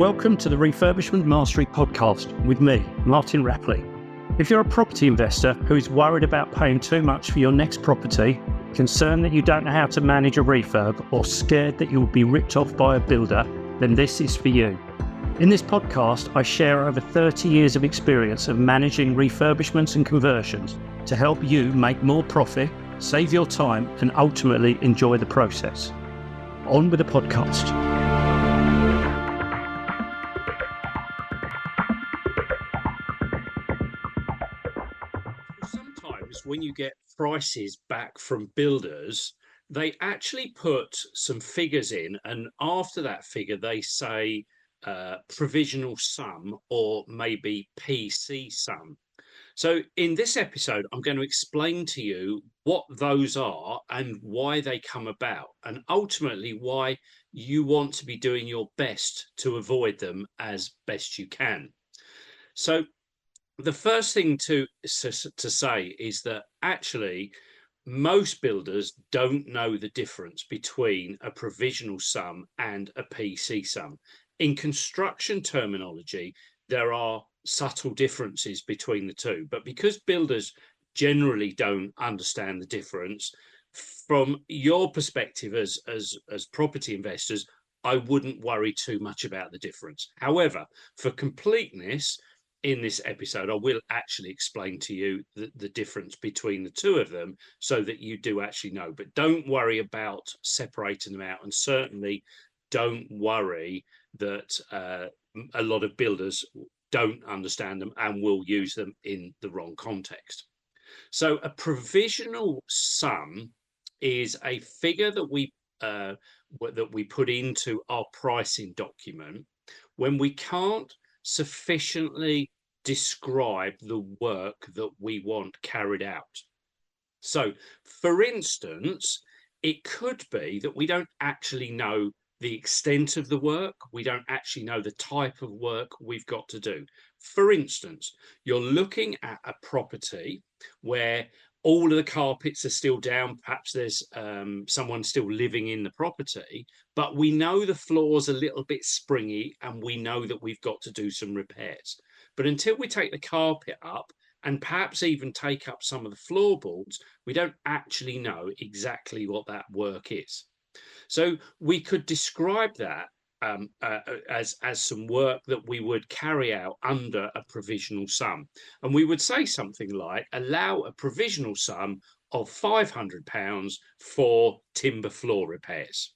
Welcome to the Refurbishment Mastery podcast with me, Martin Rapley. If you're a property investor who is worried about paying too much for your next property, concerned that you don't know how to manage a refurb, or scared that you will be ripped off by a builder, then this is for you. In this podcast, I share over 30 years of experience of managing refurbishments and conversions to help you make more profit, save your time, and ultimately enjoy the process. On with the podcast. Sometimes when you get prices back from builders, they actually put some figures in, and after that figure they say provisional sum or maybe PC sum. So in this episode, I'm going to explain to you what those are and why they come about, and ultimately why you want to be doing your best to avoid them as best you can. So the first thing to say is that actually most builders don't know the difference between a provisional sum and a PC sum. In construction terminology, there are subtle differences between the two, but because builders generally don't understand the difference, from your perspective as property investors, I wouldn't worry too much about the difference. However, for completeness, in this episode, I will actually explain to you the difference between the two of them so that you do actually know. But don't worry about separating them out, and certainly don't worry that a lot of builders don't understand them and will use them in the wrong context. So a provisional sum is a figure that we put into our pricing document when we can't sufficiently describe the work that we want carried out. So, for instance, it could be that we don't actually know the extent of the work, we don't actually know the type of work we've got to do. For instance, you're looking at a property where all of the carpets are still down, perhaps there's someone still living in the property, but we know the floor's a little bit springy and we know that we've got to do some repairs. But until we take the carpet up and perhaps even take up some of the floorboards, we don't actually know exactly what that work is. So we could describe that as some work that we would carry out under a provisional sum. And we would say something like, allow a provisional sum of £500 for timber floor repairs.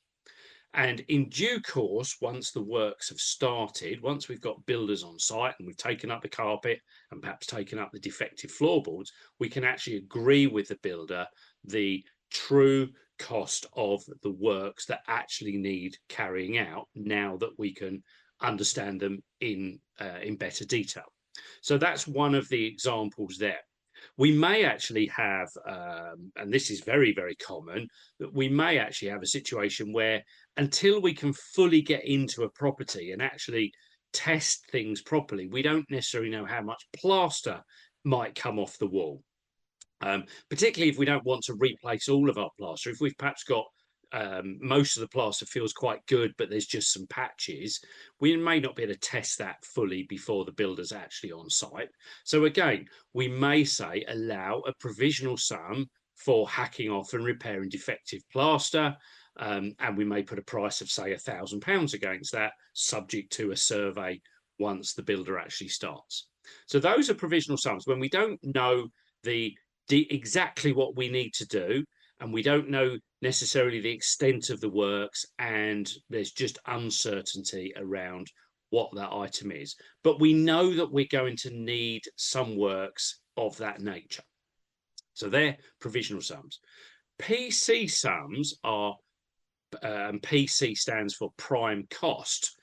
And in due course, once the works have started, once we've got builders on site and we've taken up the carpet and perhaps taken up the defective floorboards, we can actually agree with the builder the true cost of the works that actually need carrying out now that we can understand them in better detail. So that's one of the examples there. We may actually have, and this is very, very common, that we may actually have a situation where until we can fully get into a property and actually test things properly, we don't necessarily know how much plaster might come off the wall. Particularly if we don't want to replace all of our plaster. If we've perhaps got most of the plaster feels quite good, but there's just some patches, we may not be able to test that fully before the builder's actually on site. So again, we may say allow a provisional sum for hacking off and repairing defective plaster, and we may put a price of, say, £1,000 against that, subject to a survey once the builder actually starts. So those are provisional sums when we don't know exactly what we need to do, and we don't know necessarily the extent of the works, and there's just uncertainty around what that item is. But we know that we're going to need some works of that nature. So they're provisional sums. PC sums are, PC stands for prime cost.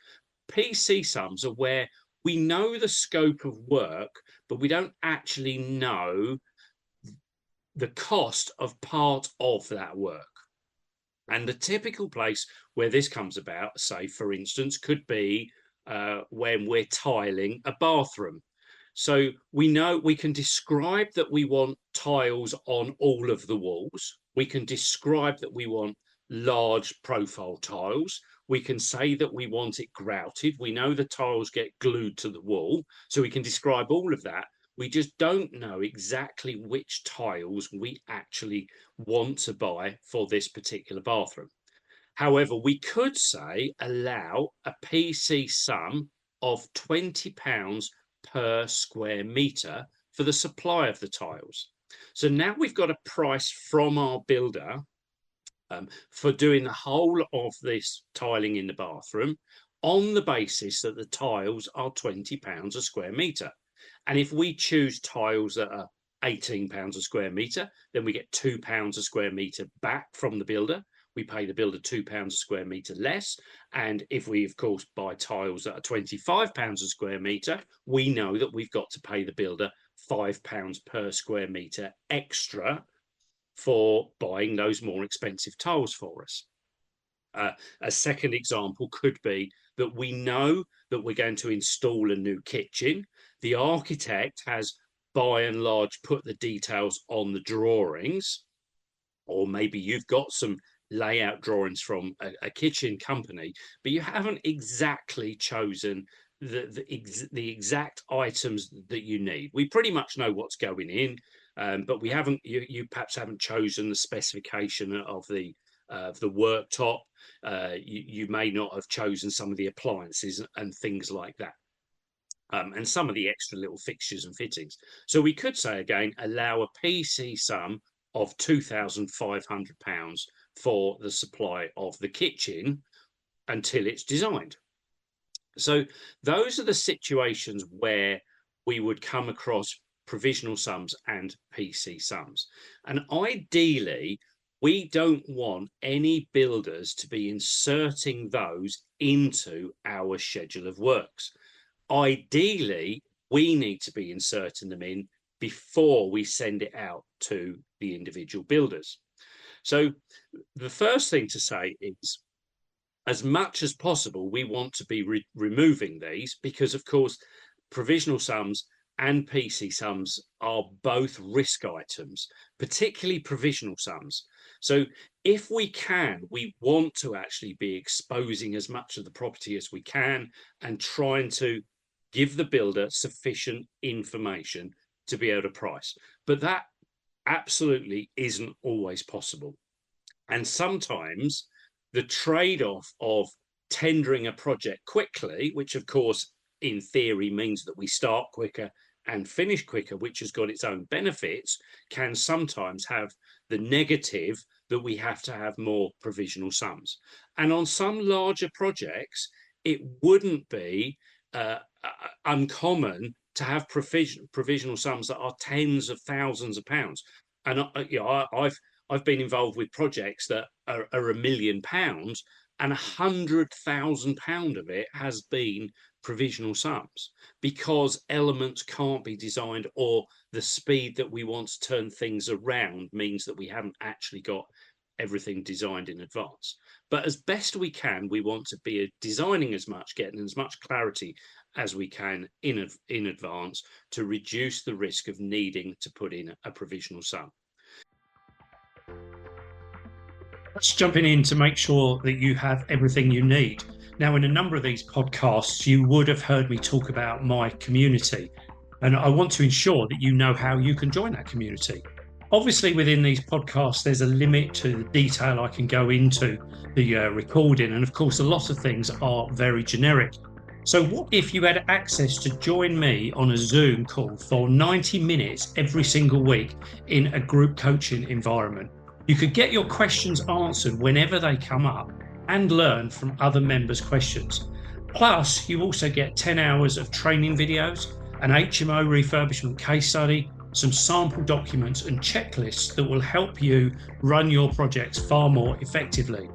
PC sums are where we know the scope of work, but we don't actually know the cost of part of that work. And the typical place where this comes about, say, for instance, could be when we're tiling a bathroom. So we know we can describe that we want tiles on all of the walls. We can describe that we want large profile tiles. We can say that we want it grouted. We know the tiles get glued to the wall, so we can describe all of that. We just don't know exactly which tiles we actually want to buy for this particular bathroom. However, we could say allow a PC sum of £20 per square metre for the supply of the tiles. So now we've got a price from our builder for doing the whole of this tiling in the bathroom on the basis that the tiles are £20 a square metre. And if we choose tiles that are £18 a square metre, then we get £2 a square metre back from the builder. We pay the builder £2 a square metre less. And if we, of course, buy tiles that are £25 a square metre, we know that we've got to pay the builder £5 per square metre extra for buying those more expensive tiles for us. A second example could be that we know that we're going to install a new kitchen. The architect has, by and large, put the details on the drawings, or maybe you've got some layout drawings from a kitchen company, but you haven't exactly chosen the exact items that you need. We pretty much know what's going in, but we haven't. You perhaps haven't chosen the specification of the worktop. You may not have chosen some of the appliances and things like that. And some of the extra little fixtures and fittings. So we could say again, allow a PC sum of £2,500 for the supply of the kitchen until it's designed. So those are the situations where we would come across provisional sums and PC sums. And ideally, we don't want any builders to be inserting those into our schedule of works. Ideally, we need to be inserting them in before we send it out to the individual builders. So the first thing to say is, as much as possible, we want to be removing these because, of course, provisional sums and PC sums are both risk items, particularly provisional sums. So if we can, we want to actually be exposing as much of the property as we can and trying to give the builder sufficient information to be able to price. But that absolutely isn't always possible. And sometimes the trade-off of tendering a project quickly, which of course in theory means that we start quicker and finish quicker, which has got its own benefits, can sometimes have the negative that we have to have more provisional sums. And on some larger projects, it wouldn't be uncommon to have provisional sums that are tens of thousands of pounds. And I've been involved with projects that are £1 million, and £100,000 of it has been provisional sums because elements can't be designed, or the speed that we want to turn things around means that we haven't actually got everything designed in advance. But as best we can, we want to be designing as much, getting as much clarity as we can in advance to reduce the risk of needing to put in a provisional sum. Let's jumping in to make sure that you have everything you need. Now, in a number of these podcasts, you would have heard me talk about my community, and I want to ensure that you know how you can join that community. Obviously, within these podcasts, there's a limit to the detail I can go into the recording, and of course, a lot of things are very generic. So what if you had access to join me on a Zoom call for 90 minutes every single week in a group coaching environment? You could get your questions answered whenever they come up and learn from other members' questions. Plus, you also get 10 hours of training videos, an HMO refurbishment case study, some sample documents and checklists that will help you run your projects far more effectively.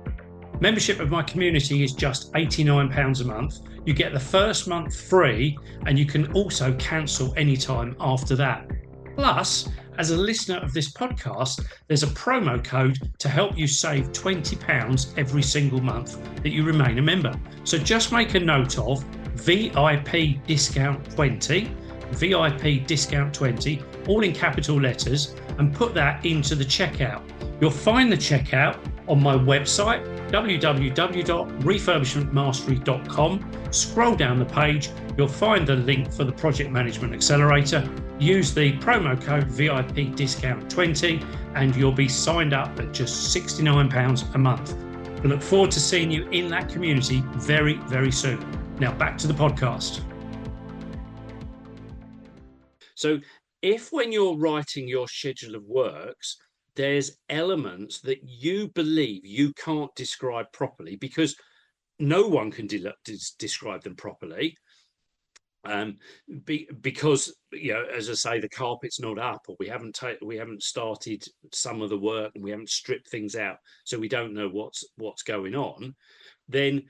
Membership of my community is just £89 a month. You get the first month free, and you can also cancel anytime after that. Plus, as a listener of this podcast, there's a promo code to help you save £20 every single month that you remain a member. So just make a note of VIP discount 20, VIP discount 20, all in capital letters, and put that into the checkout. You'll find the checkout on my website, www.refurbishmentmastery.com. Scroll down the page, you'll find the link for the Project Management Accelerator. Use the promo code VIP discount 20 and you'll be signed up at just £69 a month. I look forward to seeing you in that community very, very soon. Now back to the podcast. So if when you're writing your schedule of works, there's elements that you believe you can't describe properly because no one can describe them properly, because as I say, the carpet's not up, or we haven't started some of the work, and we haven't stripped things out, so we don't know what's going on. Then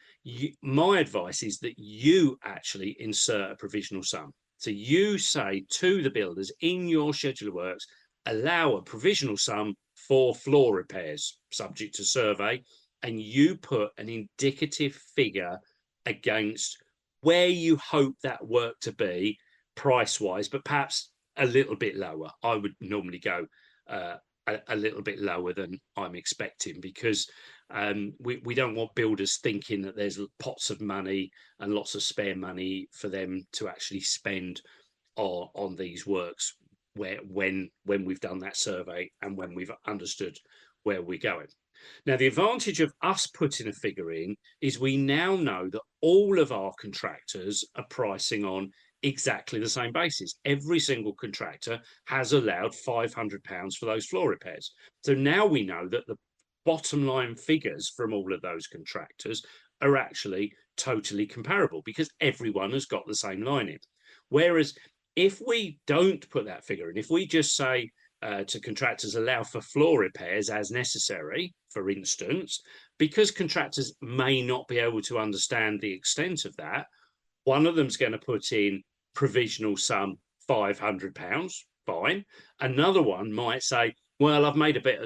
my advice is that you actually insert a provisional sum. So you say to the builders in your schedule of works, allow a provisional sum for floor repairs subject to survey, and you put an indicative figure against where you hope that work to be price wise, but perhaps a little bit lower. I would normally go a little bit lower than I'm expecting, because we don't want builders thinking that there's pots of money and lots of spare money for them to actually spend on these works when we've done that survey and when we've understood where we're going. Now, the advantage of us putting a figure in is we now know that all of our contractors are pricing on exactly the same basis. Every single contractor has allowed £500 for those floor repairs. So now we know that the bottom line figures from all of those contractors are actually totally comparable because everyone has got the same line in. Whereas if we don't put that figure in, if we just say to contractors, allow for floor repairs as necessary, for instance, because contractors may not be able to understand the extent of that, one of them's going to put in provisional sum £500, fine. Another one might say, well, I've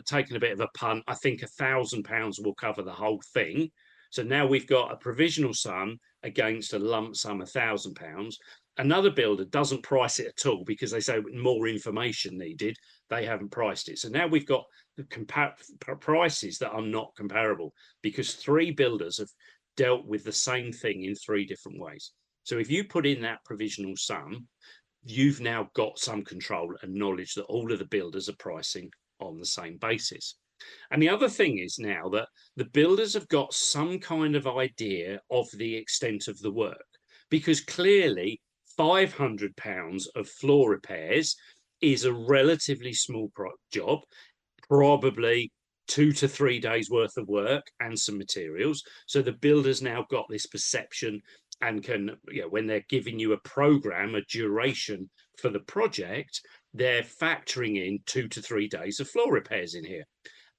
taken a bit of a punt. I think £1,000 will cover the whole thing. So now we've got a provisional sum against a lump sum £1,000. Another builder doesn't price it at all because they say more information needed. They haven't priced it. So now we've got the prices that are not comparable because three builders have dealt with the same thing in three different ways. So if you put in that provisional sum, you've now got some control and knowledge that all of the builders are pricing on the same basis. And the other thing is now that the builders have got some kind of idea of the extent of the work, because clearly £500 of floor repairs is a relatively small job, probably 2 to 3 days worth of work and some materials. So the builders now got this perception and can, when they're giving you a program, a duration for the project, they're factoring in 2 to 3 days of floor repairs in here,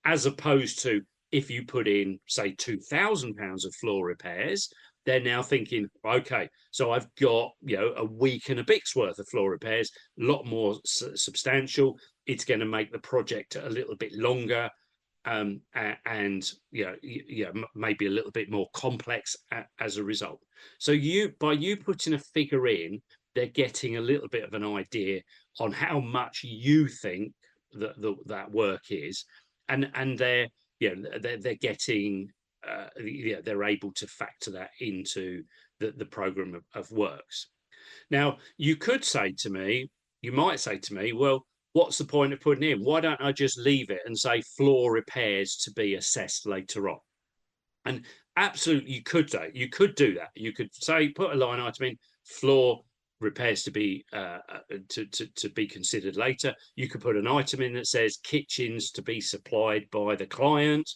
as opposed to if you put in, say, £2,000 of floor repairs, they're now thinking, okay, so I've got, a week and a bit's worth of floor repairs, a lot more substantial. It's going to make the project a little bit longer, and maybe a little bit more complex as a result. So by you putting a figure in, they're getting a little bit of an idea on how much you think that work is, and they're getting they're able to factor that into the program of works. Now, you might say to me, well, what's the point of putting in? Why don't I just leave it and say floor repairs to be assessed later on? And absolutely, you could do that. You could say, put a line item in, floor repairs to be considered later. You could put an item in that says kitchens to be supplied by the client,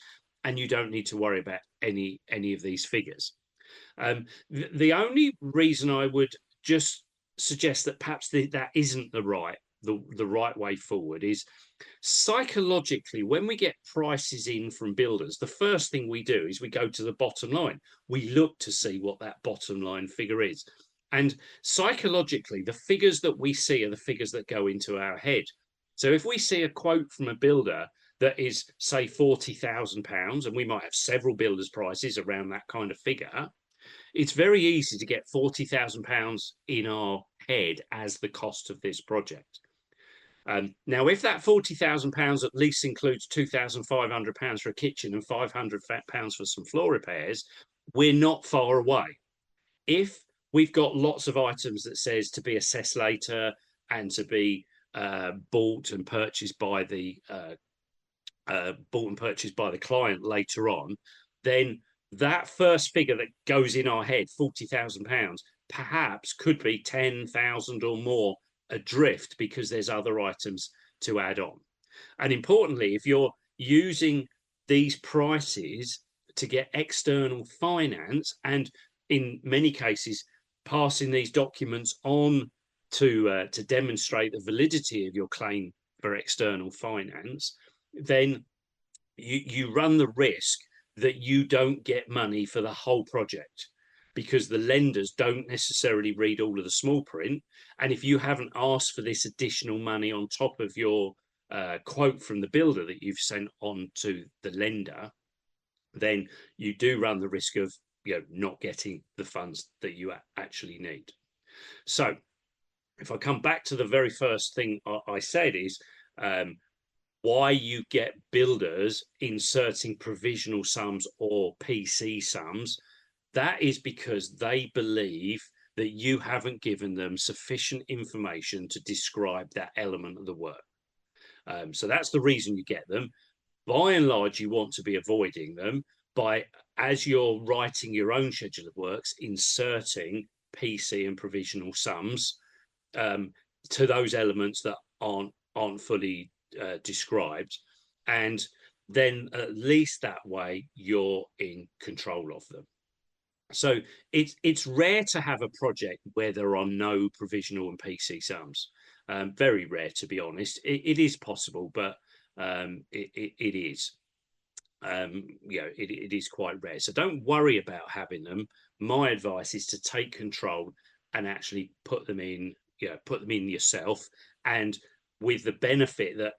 and you don't need to worry about any of these figures. The only reason I would just suggest that perhaps that isn't the right way forward is psychologically, when we get prices in from builders, the first thing we do is we go to the bottom line. We look to see what that bottom line figure is. And psychologically, the figures that we see are the figures that go into our head. So if we see a quote from a builder that is, say, £40,000, and we might have several builders' prices around that kind of figure, it's very easy to get £40,000 in our head as the cost of this project. Now, if that £40,000 at least includes £2,500 for a kitchen and £500 for some floor repairs, we're not far away. If we've got lots of items that says to be assessed later and to be bought and purchased by the client later on, then that first figure that goes in our head, £40,000, perhaps could be 10,000 or more adrift because there's other items to add on. And importantly, if you're using these prices to get external finance, and in many cases passing these documents on to demonstrate the validity of your claim for external finance, then you run the risk that you don't get money for the whole project, because the lenders don't necessarily read all of the small print. And if you haven't asked for this additional money on top of your quote from the builder that you've sent on to the lender, then you do run the risk of not getting the funds that you actually need. So if I come back to the very first thing I said is why you get builders inserting provisional sums or PC sums, that is because they believe that you haven't given them sufficient information to describe that element of the work. So that's the reason you get them. By and large, you want to be avoiding them by, as you're writing your own schedule of works, inserting PC and provisional sums to those elements that aren't fully described, and then at least that way you're in control of them. So it's rare to have a project where there are no provisional and PC sums. Very rare, to be honest. It is possible, but it is. It is quite rare. So don't worry about having them. My advice is to take control and actually put them in yourself, and with the benefit that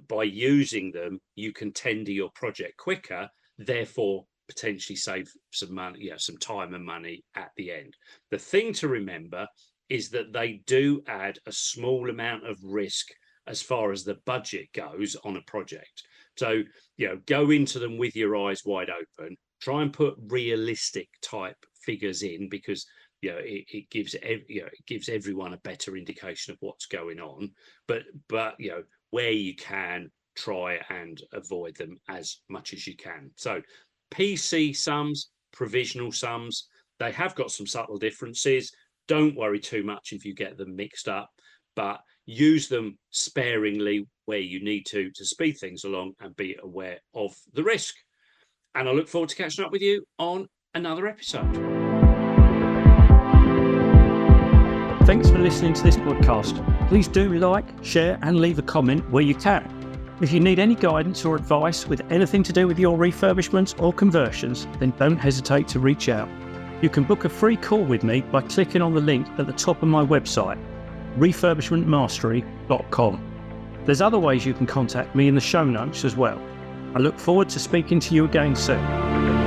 by using them you can tender your project quicker, therefore potentially save some money, some time and money at the end. The thing to remember is that they do add a small amount of risk as far as the budget goes on a project. So go into them with your eyes wide open. Try and put realistic type figures in, because it gives everyone a better indication of what's going on. But where you can, try and avoid them as much as you can. So PC sums, provisional sums, they have got some subtle differences. Don't worry too much if you get them mixed up, but use them sparingly where you need to speed things along and be aware of the risk. And I look forward to catching up with you on another episode. Thanks for listening to this podcast. Please do like, share and leave a comment where you can. If you need any guidance or advice with anything to do with your refurbishments or conversions, then don't hesitate to reach out. You can book a free call with me by clicking on the link at the top of my website, refurbishmentmastery.com. There's other ways you can contact me in the show notes as well. I look forward to speaking to you again soon.